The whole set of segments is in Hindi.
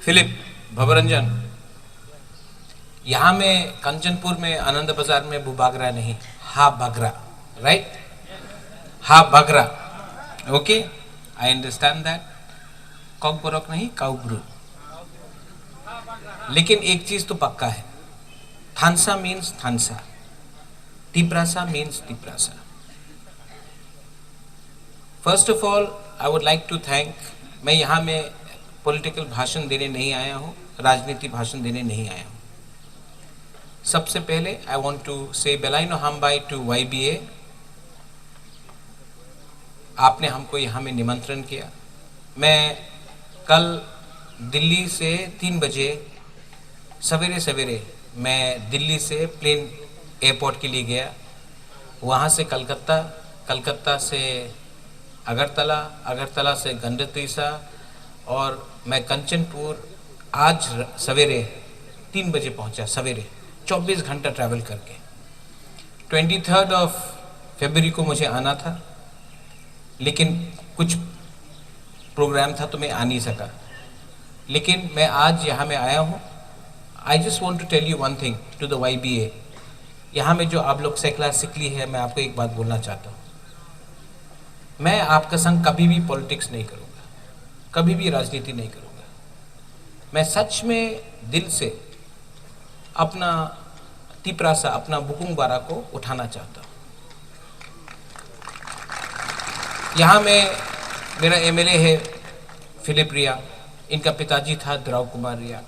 फिलिप, भवरंजन, यहाँ में कंचनपुर में आनंद बाजार में बुबागरा नहीं, हा बागरा, राइट? हा बागरा, okay, I understand that. Kokborok नहीं, काउब्रू। लेकिन एक चीज तो पक्का है, Thansa means Thansa, Tiprasa means Tiprasa. First of all I would like to thank, मैं यहाँ में पॉलिटिकल भाषण देने नहीं आया हूँ, राजनीति भाषण देने नहीं आया हूँ। सबसे पहले आई वांट टू से बेलाइनो हमबाई टू YBA। आपने हमको यहाँ में निमंत्रण किया। मैं कल दिल्ली से 3 बजे सवेरे सवेरे मैं दिल्ली से प्लेन एयरपोर्ट के लिए गया, वहाँ से कलकत्ता, कलकत्ता से अगरतला, अगरतला से गंडतीसा, और मैं कंचनपुर आज सवेरे 3 बजे पहुँचा, सवेरे 24 घंटा ट्रैवल करके। 23 फरवरी को मुझे आना था, लेकिन कुछ प्रोग्राम था तो मैं आ नहीं सका, लेकिन मैं आज यहाँ में आया हूँ। I just want to tell you one thing to the YBA। यहाँ में जो आप लोग सेक्युलर सिकली है, मैं आपको एक बात बोलना चाहता हूँ। मैं आपका संग कभी भी पॉलिटिक्स नहीं करूँगा, कभी भी राजनीति नहीं करूँगा। मैं सच में दिल से अपना तिप्रासा, अपना बुकुंग बारा को उठाना चाहता हूँ। यहाँ में मेरा MLA है फिलिप रिया, इनका पिताजी था द्राव कुमार रिया।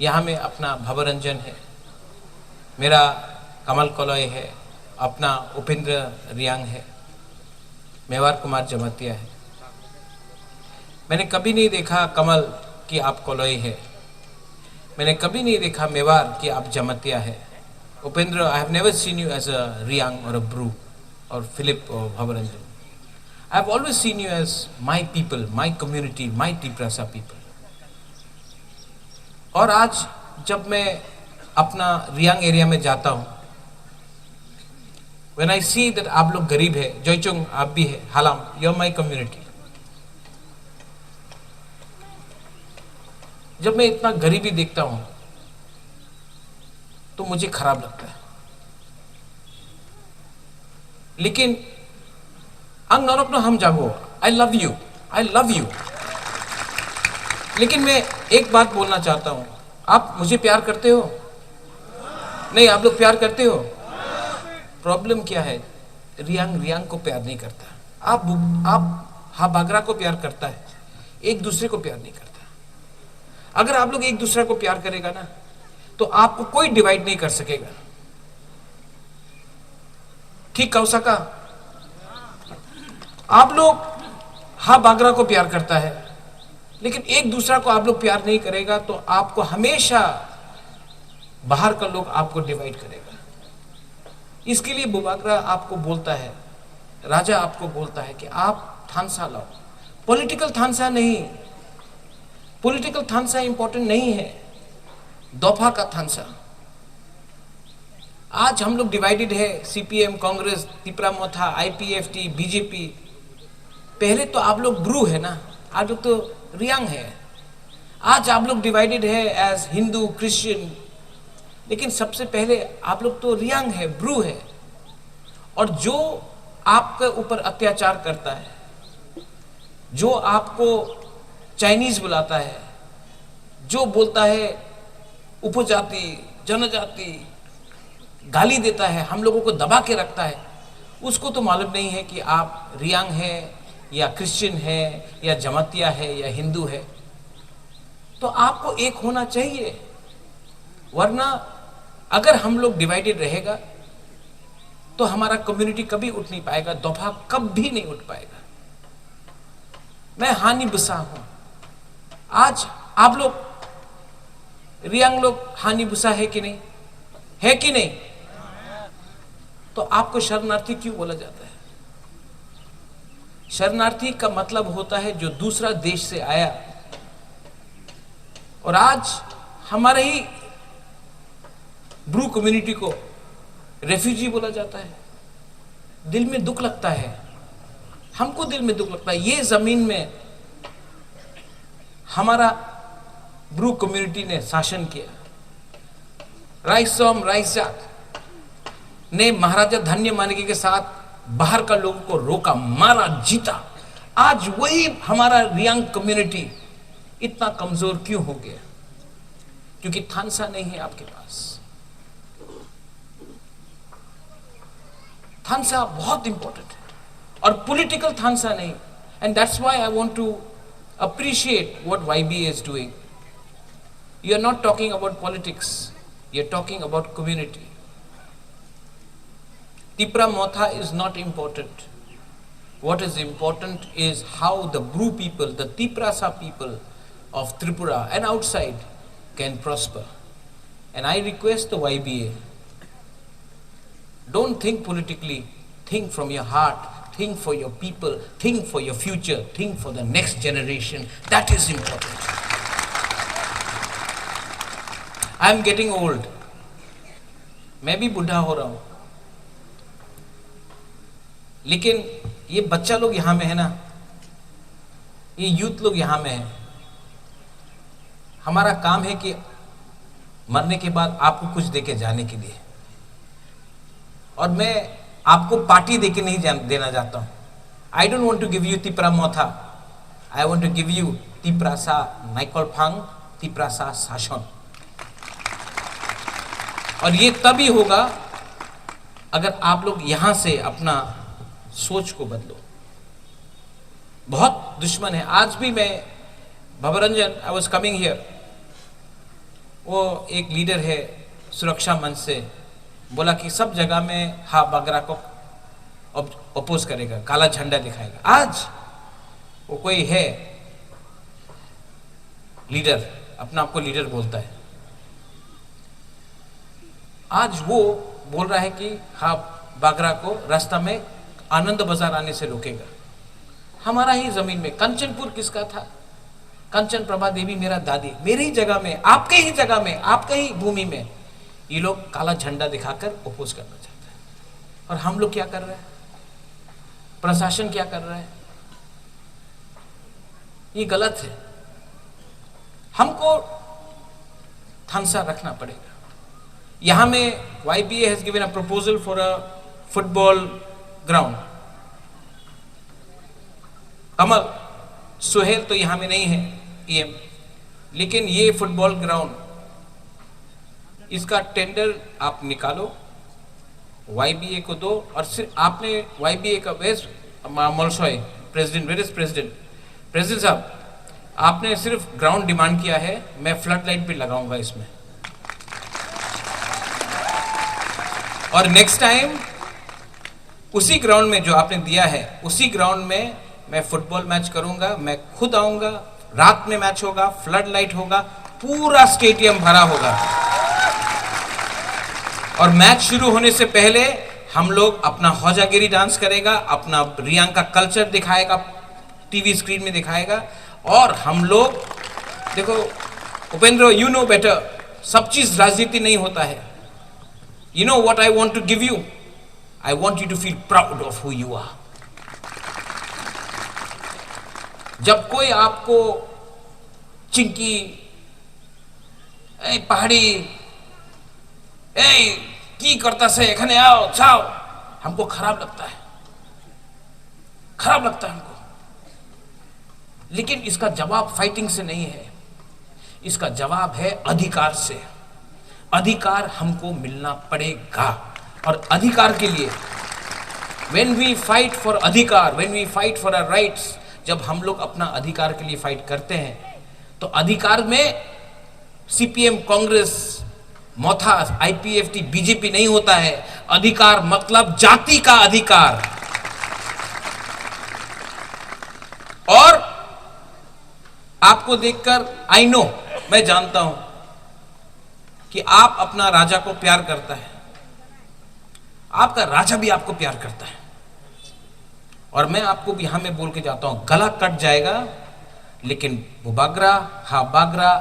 यहाँ में अपना भवरंजन है, मेरा कमल कलॉय है, अपना उपेंद्र रियांग है, मेवार कुमार जमतिया है। मैंने कभी नहीं देखा कमल कि आप कलॉय है, मैंने कभी नहीं देखा मेवार कि आप जमतिया है। Upendra, I have never seen you as a Reang और अ ब्रू, और फिलिप और Bhabaranjan, I have always seen you as my people, my community, my Tiprasa people. और आज जब मैं अपना रियांग एरिया में जाता हूँ, व्हेन आई सी दैट आप लोग गरीब है, जोईचुंग आप भी है, हालाम, यू आर माई कम्युनिटी। जब मैं इतना गरीबी देखता हूँ तो मुझे खराब लगता है। लेकिन अंग नरक हम जागो, I love you, I love you. लेकिन मैं एक बात बोलना चाहता हूं, आप मुझे प्यार करते हो? नहीं, आप लोग प्यार करते हो? प्रॉब्लम क्या है, रियांग रियांग को प्यार नहीं करता। आप हा बागरा को प्यार करता है, एक दूसरे को प्यार नहीं करता। अगर आप लोग एक दूसरे को प्यार करेगा ना, तो आपको कोई डिवाइड नहीं कर सकेगा। ठीक कौसा का आप लोग हा बागरा को प्यार करता है, लेकिन एक दूसरा को आप लोग प्यार नहीं करेगा, तो आपको हमेशा बाहर का लोग आपको डिवाइड करेगा। इसके लिए बुबागरा आपको बोलता है, राजा आपको बोलता है कि आप थानसा लाओ। पॉलिटिकल थानसा नहीं, पॉलिटिकल थानसा इंपॉर्टेंट नहीं है, दोफा का थानसा। आज हम लोग डिवाइडेड है, CPM, कांग्रेस, तिपरा मोथा, IPFT, BJP। पहले तो आप लोग ब्रू है ना, आज लोग तो रियांग है। आज आप लोग डिवाइडेड है एज हिंदू, क्रिश्चियन, लेकिन सबसे पहले आप लोग तो रियांग है, ब्रू है। और जो आपके ऊपर अत्याचार करता है, जो आपको चाइनीज बुलाता है, जो बोलता है उपजाति, जनजाति, गाली देता है, हम लोगों को दबा के रखता है, उसको तो मालूम नहीं है कि आप रियांग है या क्रिश्चियन है या जमातिया है या हिंदू है। तो आपको एक होना चाहिए, वरना अगर हम लोग डिवाइडेड रहेगा तो हमारा कम्युनिटी कभी उठ नहीं पाएगा, दफा कभी नहीं उठ पाएगा। मैं हानि बुसा हूं। आज आप लोग रियांग लोग हानि बुसा है कि नहीं, है कि नहीं? तो आपको शरणार्थी क्यों बोला जाता है? शरणार्थी का मतलब होता है जो दूसरा देश से आया, और आज हमारे ही ब्रू कम्युनिटी को रेफ्यूजी बोला जाता है। दिल में दुख लगता है, हमको दिल में दुख लगता है। ये जमीन में हमारा ब्रू कम्युनिटी ने शासन किया। राइसोम राइसाक ने महाराजा धन्य मानिके के साथ बाहर का लोगों को रोका, मारा, जीता। आज वही हमारा रियांग कम्युनिटी इतना कमजोर क्यों हो गया? क्योंकि थानसा नहीं है आपके पास। थानसा बहुत इंपॉर्टेंट है और पॉलिटिकल थानसा नहीं। And that's why I want to appreciate what YBA is doing. You are not talking about politics, you are talking about community. Tipra Motha is not important. What is important is how the Bru people, the Tiprasa people of Tripura and outside can prosper. And I request the YBA, don't think politically, think from your heart. Think for your people, think for your future, think for the next generation. That is important. I am getting old. मैं भी बूढ़ा हो रहा हूं, लेकिन ये बच्चा लोग यहां में है ना, ये यूथ लोग यहां में है। हमारा काम है कि मरने के बाद आपको कुछ देके जाने के लिए, और मैं आपको पार्टी देके नहीं देना चाहता हूं। I don't want to give you Tipra Motha, I want to give you Tiprasa नाइकोलफांग, तिप्रासा शासन। और ये तभी होगा अगर आप लोग यहां से अपना सोच को बदलो। बहुत दुश्मन है। आज भी मैं भवरंजन, आई वॉज कमिंग हियर, वो एक लीडर है सुरक्षा मंच से, बोला कि सब जगह में हा बागरा को अपोज करेगा, काला झंडा दिखाएगा। आज वो कोई है लीडर, अपना आपको लीडर बोलता है, आज वो बोल रहा है कि हा बागरा को रास्ता में आनंद बाजार आने से रोकेगा। हमारा ही जमीन में कंचनपुर किसका था? कंचन प्रभा देवी मेरा दादी, मेरी ही जगह में, आपके ही जगह में, आपके ही भूमि में ये लोग काला झंडा दिखाकर अपोज करना चाहते हैं। और हम लोग क्या कर रहे हैं? प्रशासन क्या कर रहा है? ये गलत है। हमको थानसा रखना पड़ेगा। यहां में YBA has given a proposal for a football ground. कमल सुहेल तो यहां में नहीं है EM, लेकिन ये फुटबॉल ग्राउंड, इसका टेंडर आप निकालो, YBA को दो। और सिर्फ आपने YBA का मलसोय president, where is president, president साहब, आपने सिर्फ ग्राउंड डिमांड किया है, मैं फ्लड लाइट भी लगाऊंगा इसमें। और नेक्स्ट टाइम उसी ग्राउंड में जो आपने दिया है, उसी ग्राउंड में मैं फुटबॉल मैच करूंगा, मैं खुद आऊंगा, रात में मैच होगा, फ्लड लाइट होगा, पूरा स्टेडियम भरा होगा। और मैच शुरू होने से पहले हम लोग अपना हौजागिरी डांस करेगा, अपना रियांग का कल्चर दिखाएगा, टीवी स्क्रीन में दिखाएगा। और हम लोग देखो उपेंद्र, यू नो बेटर, सब चीज राजनीति नहीं होता है। You know what I want to give you, I want you to feel proud of who you are. जब कोई आपको चिंकी, ए पहाड़ी, ए की करता से एखने आओ जाओ, हमको खराब लगता है, खराब लगता है हमको। लेकिन इसका जवाब फाइटिंग से नहीं है, इसका जवाब है अधिकार से। अधिकार हमको मिलना पड़ेगा। और अधिकार के लिए when we fight for अधिकार, when we fight for our rights, जब हम लोग अपना अधिकार के लिए फाइट करते हैं, तो अधिकार में CPM, कांग्रेस, मोथा, IPFT, BJP नहीं होता है। अधिकार मतलब जाति का अधिकार। और आपको देखकर आई नो, मैं जानता हूं कि आप अपना राजा को प्यार करता है, आपका राजा भी आपको प्यार करता है। और मैं आपको भी यहां में बोल के जाता हूं, गला कट जाएगा, लेकिन वो बागरा, हा बागरा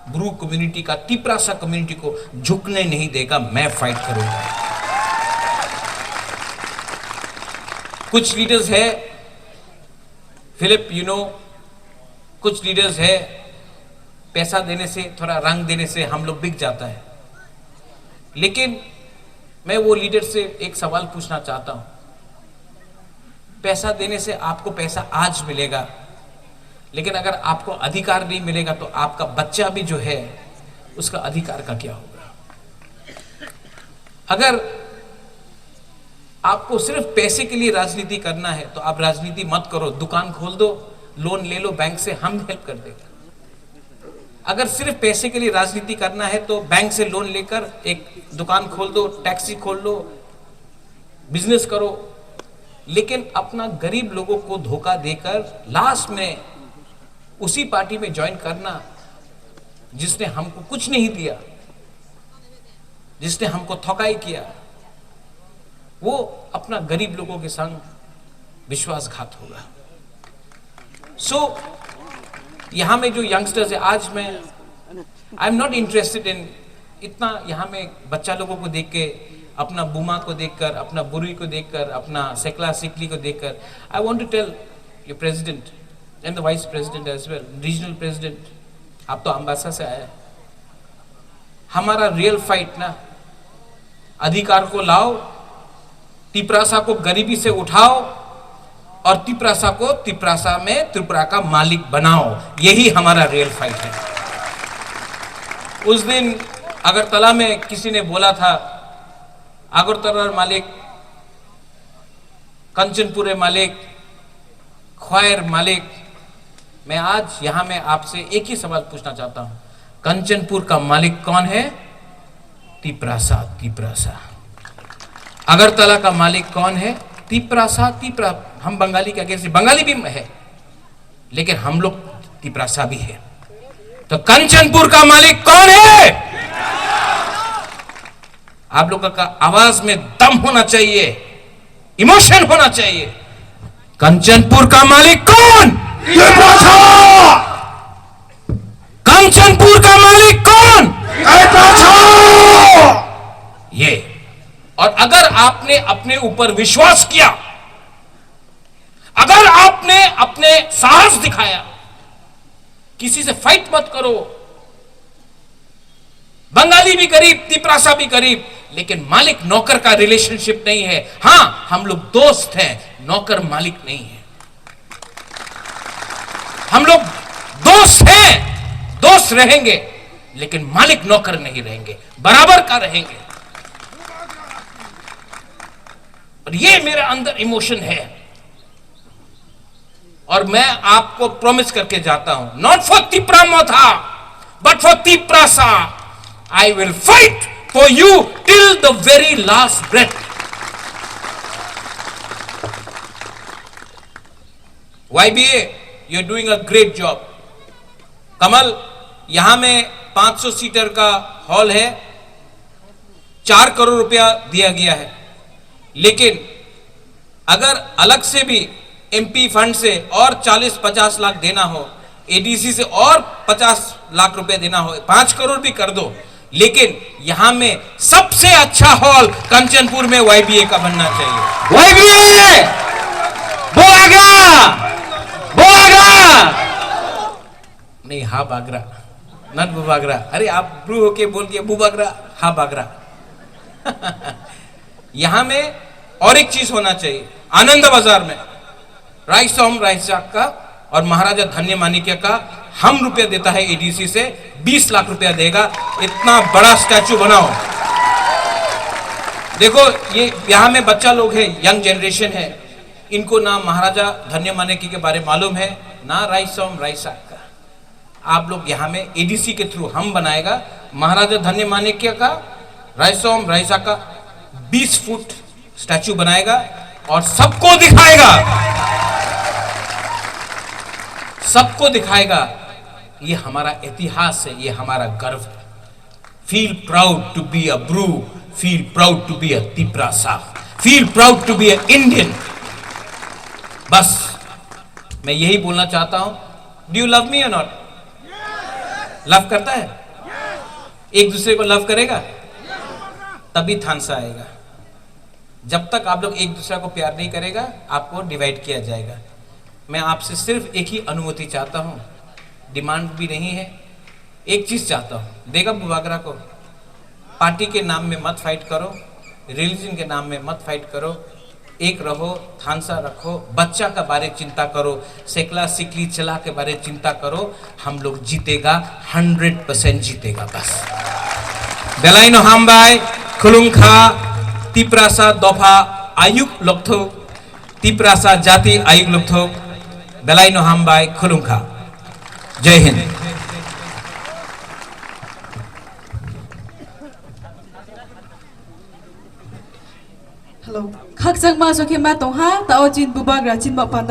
ब्रू कम्युनिटी का, तिप्रासा कम्युनिटी को झुकने नहीं देगा। मैं फाइट करूंगा। कुछ लीडर्स है फिलिप, यू नो, कुछ लीडर्स है पैसा देने से, थोड़ा रंग देने से हम लोग बिक जाता है। लेकिन मैं वो लीडर से एक सवाल पूछना चाहता हूं, पैसा देने से आपको पैसा आज मिलेगा, लेकिन अगर आपको अधिकार नहीं मिलेगा तो आपका बच्चा भी जो है उसका अधिकार का क्या होगा? अगर आपको सिर्फ पैसे के लिए राजनीति करना है तो आप राजनीति मत करो, दुकान खोल दो, लोन ले लो बैंक से, हम हेल्प कर देगा। अगर सिर्फ पैसे के लिए राजनीति करना है तो बैंक से लोन लेकर एक दुकान खोल दो, टैक्सी खोल लो, बिजनेस करो। लेकिन अपना गरीब लोगों को धोखा देकर लास्ट में उसी पार्टी में ज्वाइन करना जिसने हमको कुछ नहीं दिया, जिसने हमको ठगाई किया, वो अपना गरीब लोगों के संग विश्वासघात होगा। यहां में जो यंगस्टर्स है, आज मैं I am not interested in इतना यहां में बच्चा लोगों को देख के, अपना बुमा को देखकर, अपना बुरी को देखकर, अपना सेकला सिकली को देखकर, I want to tell your president and the vice president as well, regional president, आप तो अम्बासा से आए, हमारा रियल फाइट ना, अधिकार को लाओ, तिपरासा को गरीबी से उठाओ और तिपरासा को तिपरासा में त्रिपुरा का मालिक बनाओ, यही हमारा रियल फाइट है। उस दिन अगरतला में किसी ने बोला था, अगरतला मालिक, कंचनपुर मालिक, ख्वायर मालिक। मैं आज यहां में आपसे एक ही सवाल पूछना चाहता हूं, कंचनपुर का मालिक कौन है? तिपरासा, तिपरासा। अगरतला का मालिक कौन है? तिपरासा, तिपरा। हम बंगाली के अगेंस्ट, बंगाली भी है लेकिन हम लोग तिपरासा भी है। तो कंचनपुर का मालिक कौन है? आप लोगों का आवाज में दम होना चाहिए, इमोशन होना चाहिए। कंचनपुर का मालिक कौन? तिपरासा। कंचनपुर का मालिक कौन? तिपरासा। ये, और अगर आपने अपने ऊपर विश्वास किया, अगर आपने अपने साहस दिखाया, किसी से फाइट मत करो। बंगाली भी गरीब, तिपरासा भी गरीब, लेकिन मालिक नौकर का रिलेशनशिप नहीं है। हां, हम लोग दोस्त हैं, नौकर मालिक नहीं है। हम लोग दोस्त हैं, दोस्त रहेंगे, लेकिन मालिक नौकर नहीं रहेंगे, बराबर का रहेंगे। और ये मेरे अंदर इमोशन है, और मैं आपको प्रॉमिस करके जाता हूं, not for Tipramotha but for Tiprasa, I will fight for you till the very last breath. YBA, you are doing a great job. Kamal, यहां में 500 सीटर का हॉल है, 4 करोड़ रुपया दिया गया है, लेकिन अगर अलग से भी MP फंड से और 40-50 लाख देना हो, ADC से और 50 लाख रुपए देना हो, 5 करोड़ भी कर दो, लेकिन यहां में सबसे अच्छा हॉल कंचनपुर में YBA का बनना चाहिए। YBA बोआगरा, बोआगरा नहीं, हा बागरा, नट बुबागरा। अरे आप ब्रू होके बोल के बुबागरा, हा बागरा। यहां में और एक चीज होना चाहिए, आनंद बाजार में राइसोम राइसाक का और महाराजा धन्य माणिक्य का हम रुपया देता है, ADC से 20 लाख रुपया देगा, इतना बड़ा स्टैचू बनाओ। देखो, ये यहां में बच्चा लोग है, यंग जनरेशन है, इनको ना महाराजा धन्य माणिक्य के बारे मालूम है, ना राइसोम राइसाक का। आप लोग यहां में ADC के थ्रू हम बनाएगा, महाराजा धन्य माणिक्य का, राइसोम राइसाक का 20 फुट स्टैचू बनाएगा और सबको दिखाएगा, सबको दिखाएगा ये हमारा इतिहास है, ये हमारा गर्व है। Feel proud to be a Bru, feel proud to be a Tiprasa, feel proud to be a Indian. बस मैं यही बोलना चाहता हूं। डू यू लव मी और नॉट? लव करता है? एक दूसरे को लव करेगा तभी थानसा आएगा। जब तक आप लोग एक दूसरे को प्यार नहीं करेगा, आपको डिवाइड किया जाएगा। मैं आपसे सिर्फ एक ही अनुमति चाहता हूं, डिमांड भी नहीं है, एक चीज चाहता हूं, देगा बुबागरा को, पार्टी के नाम में मत फाइट करो, रिलीजन के नाम में मत फाइट करो, एक रहो, थानसा रखो, बच्चा का बारे चिंता करो, सेकला सिकली चला के बारे चिंता करो, हम लोग जीतेगा, 100% जीतेगा बस। बेलाइनो हामबाय खुलुंखा तिप्रासा दफा आयुक लोकथो, तिप्रासा जाति आयुक लोकथो, बेलाइनो हामबाय खुलुंखा। जय Hind. Hello. Khak chak ma so ke ma tong ha ta o chin bubagra chin ma pan